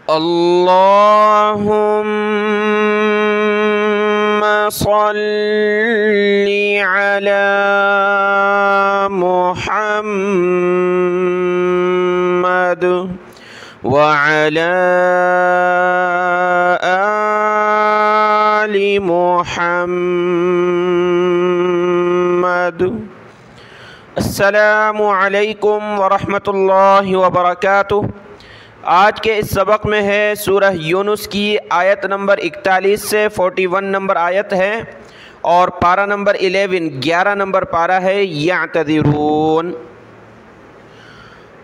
अल्लाहुम्मा सल्लि अला मुहम्मद व अला आलि मुहम्मद। अस्सलामु अलैकुम व रहमतुल्लाहि व बरकातुहू। आज के इस सबक में है सूरह यूनुस की आयत नंबर 41 से 41 नंबर आयत है और पारा नंबर 11 नंबर पारा है। यअतज़िरून।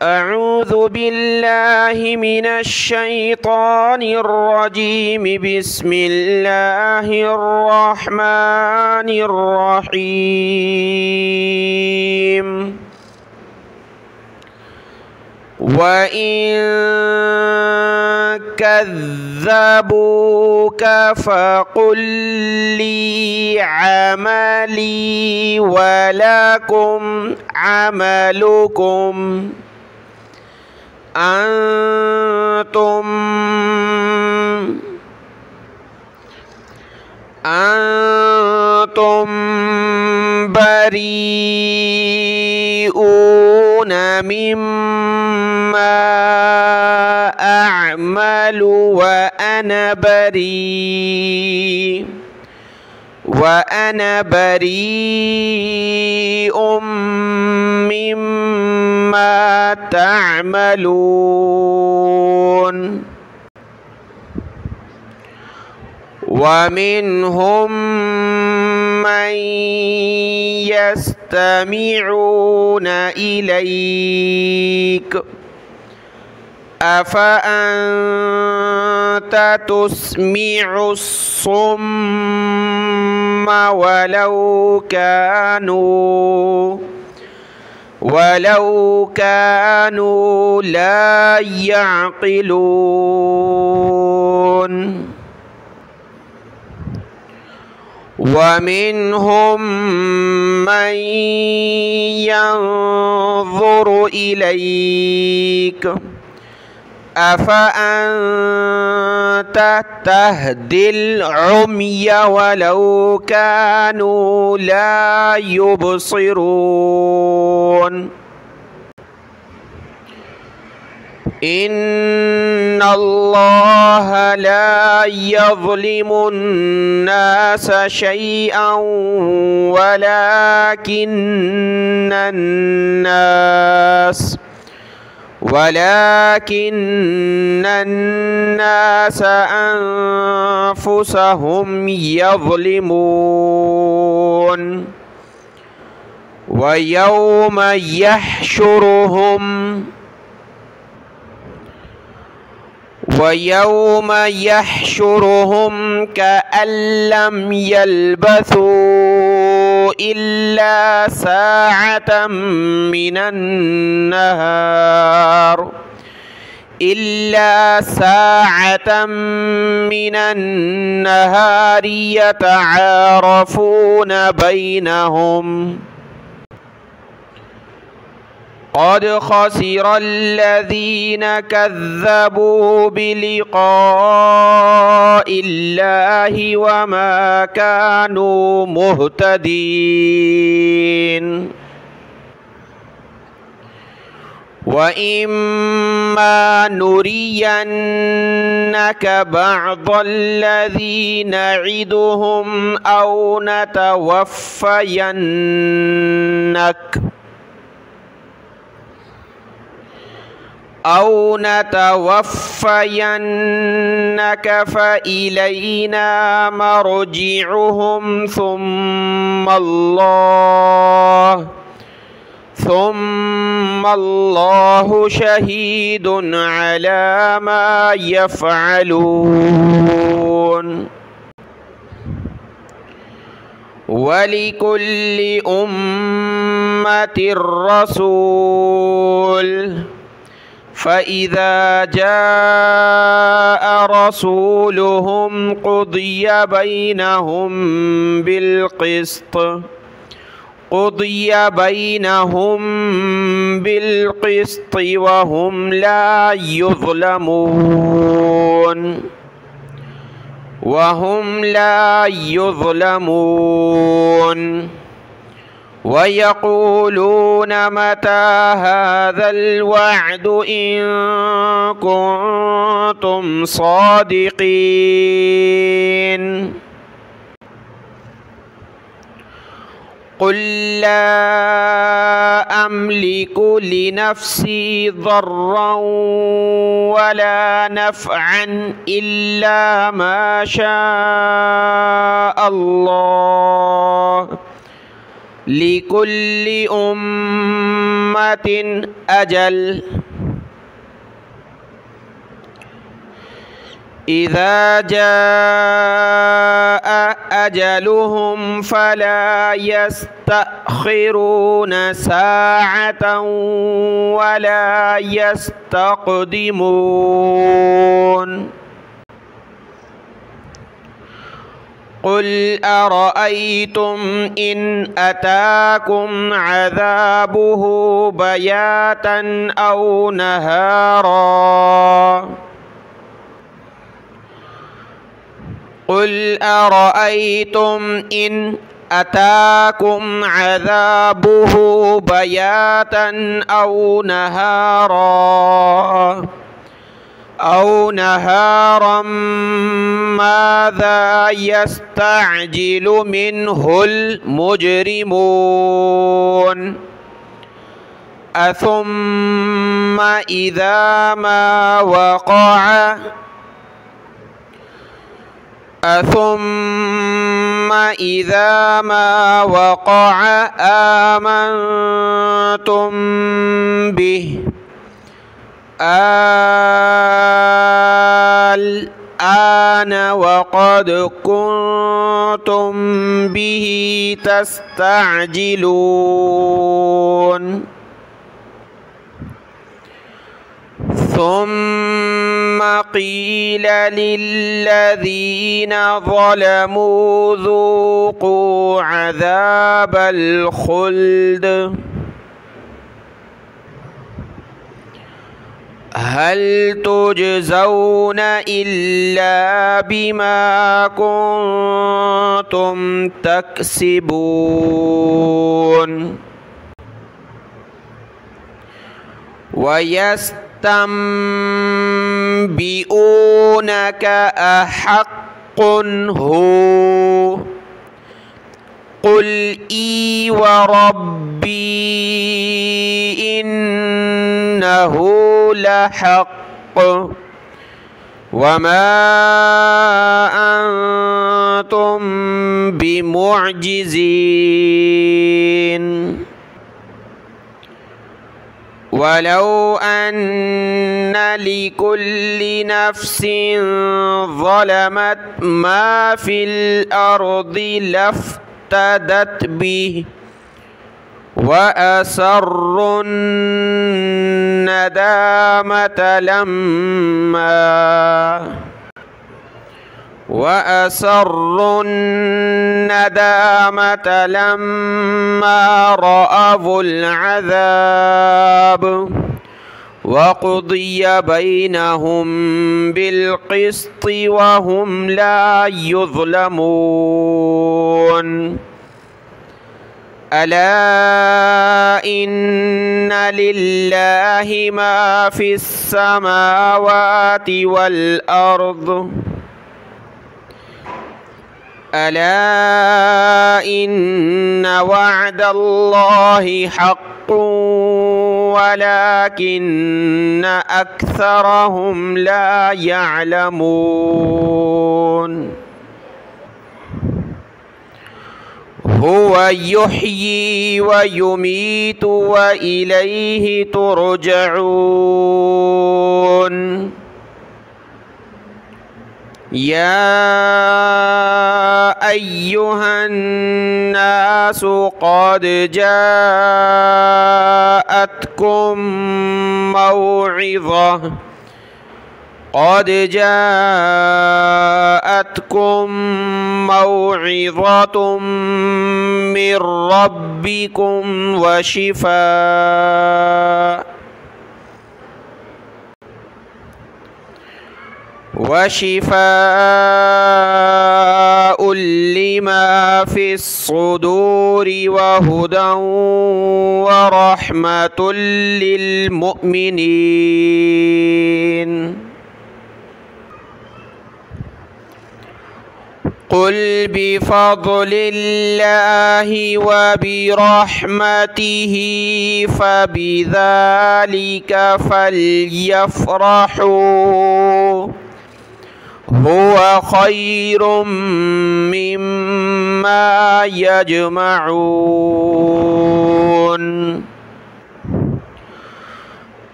अऊज़ु बिल्लाहि मिनश शैतानिर रजीम। बिस्मिल्लाहिर रहमानिर रहीम। वइन कज़्ज़बूक फ़क़ुल ली अमली वलकुम अमलुकुम अंतुम बरीऊन मिम्मा अअमलु व अना बरीउम मिम्मा तअमलून। वमिनहुम मन यस्तमिऊन इलैक अफ़अन्त तुस्मिउस्सुम्म वलौ कानू ला यअक़िलून। वमिनहुम मन यंज़ुरु इलैक अफ़अन्त तहदिल उम्य वलौ कानू ला युबसिरून। इन्नल्लाह ला यज़्लिमुन्नास शैअन वलाकिन्नन्नास अन्फुसहुम यज़्लिमून। वयौम यहशुरुहुम कअन लम यल्बथू इल्ला साअतम मिनन नहारि यतआरफून बैनहुम। क़द ख़सिरल्लज़ीन कज़्ज़बू बिलिक़ाइल्लाहि वमा कानू मुहतदीन। वइम्मा नुरियन्नक बअदल्लज़ी नइदुहुम औ नतवफ़्फ़यन्नक फ़इलैना मर्जिउहुम सुम्मल्लाहु शहीदुन अला मा यफ़अलून। वलिकुल्लि उम्मतिर रसूल फ़इज़ा जाअ रसूलुहुम क़ुदिय बैनहुम बिल्क़िस्ति वहुम ला युज़लमून। وهم لا يظلمون ويقولون متى هذا الوعد إن كنتم صادقين قل لا أملك لنفسي ضرا ولا نفعا إلا ما شاء الله لكل أمة أجل إذا جاء أجلهم فلا يستأخرون ساعة ولا يستقدمون قل أرأيتم إن أتاكم عذابه بياتا أو نهارا قل أرأيتم إن أتاكم عذابه بياتا أو نهارا ماذا يستعجل منه المجرمون أثم إذا ما وقع آمنتم به الآن وقد كنتم به تستعجلون ثم قيل للذين ظلموا ذوقوا عذاب الخلد هل تجزون إلا بما كنتم تكسبون ويستنبئونك أحق هو قل إي وربي إنه لحق وما أنتم بمعجزين ولو أن لكل نفس ظلمت ما في الأرض لافتدت به وأسروا الندامة لما رأوا العذاب وقضي بينهم بالقسط وهم لا يظلمون ألا إن لله ما في السماوات والأرض ألا إن وعد الله حق ولكن أكثرهم لا يعلمون هو يحيي ويميت وإليه ترجعون يا أيها الناس قد جاءتكم موعظة من ربكم वशिफ़ाउल लिमा फ़िस्सुदूर वहुदन व रहमतुल लिल मुमिनीन। क़ुल बिफ़ज़लिल्लाहि व बिरहमतिही फ़बिज़ालिका फ़ल्यफ़रहू हुवा ख़ैरुम मिम्मा यजमऊन।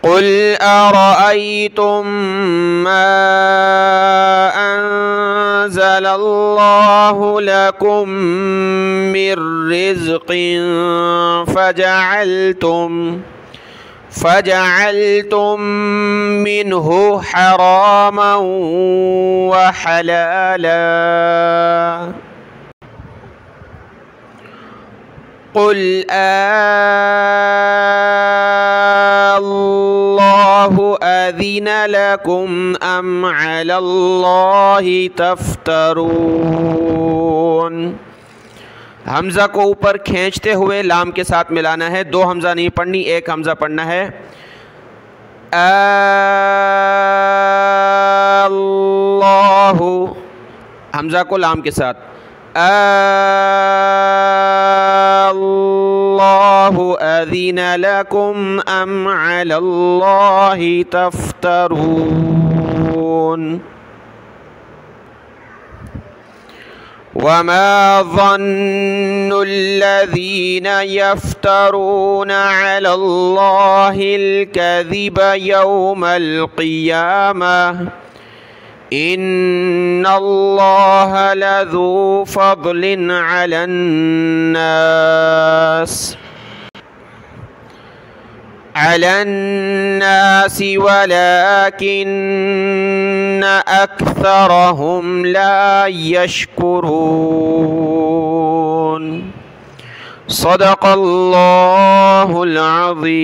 क़ुल अरअयतुम मा अंज़लल्लाहु लकुम मिर रिज़्क़िन फ़जअलतुम मिन्हु हरामन व हलाला। क़ुल अल्लाहु अज़िन लकुम अम अलल्लाहि तफ्तरून। हमज़ा को ऊपर खींचते हुए लाम के साथ मिलाना है। दो हमज़ा नहीं पढ़नी, एक हमज़ा पढ़ना है। अल्लाहु, हमज़ा को लाम के साथ। अल्लाहु अज़िन लकुम अम अलल्लाहि तफ्तरून। वमा ज़न्नुल्लज़ीन यफ्तरून अलल्लाहिल कज़िब यौमल क़ियामह इन्नल्लाह लज़ू फ़ज़लिन अलन्नास वलाकिन्न अक्सरहुम ला यशकुरून। सदक़ल्लाहुल अज़ीम।